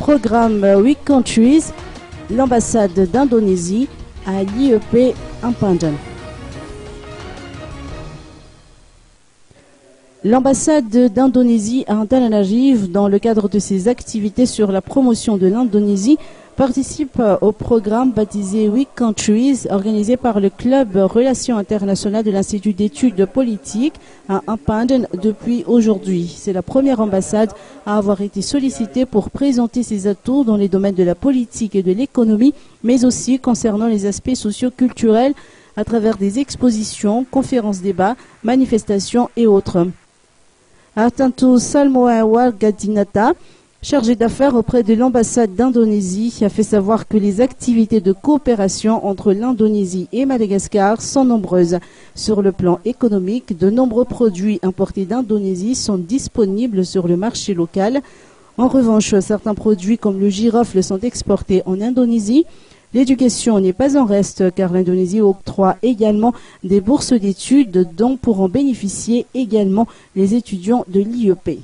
programme 8 countries, l'ambassade d'Indonésie à l'IEP Ampandjan. L'ambassade d'Indonésie à Antananarivo, dans le cadre de ses activités sur la promotion de l'Indonésie, participe au programme baptisé 8 Countries, organisé par le Club Relations Internationales de l'Institut d'études politiques à Ampandjan depuis aujourd'hui. C'est la première ambassade à avoir été sollicitée pour présenter ses atouts dans les domaines de la politique et de l'économie, mais aussi concernant les aspects socio-culturels à travers des expositions, conférences-débats, manifestations et autres. Artanto Salmoa Wargadinata, chargé d'affaires auprès de l'ambassade d'Indonésie, a fait savoir que les activités de coopération entre l'Indonésie et Madagascar sont nombreuses. Sur le plan économique, de nombreux produits importés d'Indonésie sont disponibles sur le marché local. En revanche, certains produits comme le girofle sont exportés en Indonésie. L'éducation n'est pas en reste car l'Indonésie octroie également des bourses d'études dont pourront bénéficier également les étudiants de l'IEP.